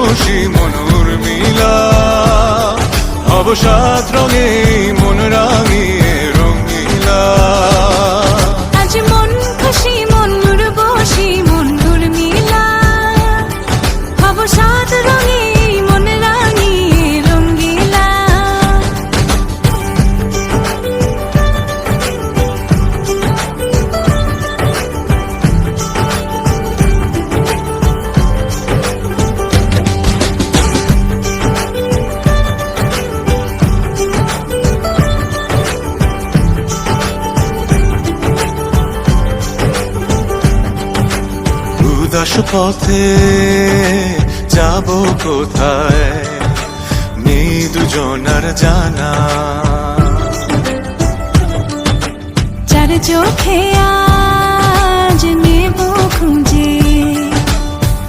উর্বশী মন উর্মিলা, হব সাত রঙে মন রাঙিয়ে রঙিলা। আজ মন খুশি মন উর্বশী মন উর্মিলা, হব সাত রঙে মন রাঙিয়ে রঙিলা। উদাস পথে যাব কোথায়, নেই দুজনার জানা। চার চোখে আজ নেব খুঁজে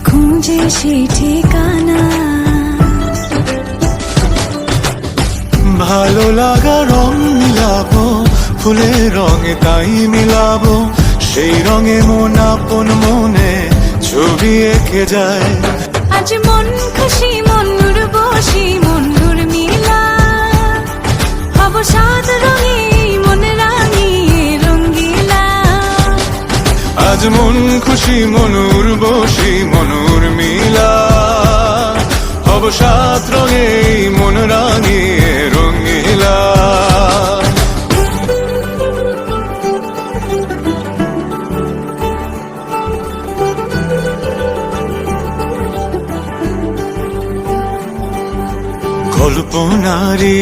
খুঁজে সেই ঠিকানা। ভালো লাগা রং মিলাবো, ফুলের রঙে তাই মিলাবো, সেই রঙে মন আপন মনে ছবি এঁকে যায়। আজ মন খুশি মন উর্বশী মন উর্মিলা, হব সাত রঙে মন রাঙিয়ে রঙিলা। আজ মন খুশি মন উর্বশী মন উর্মিলা, হব সাত রঙে মন রাঙিয়ে রঙিলা। কল্পনারি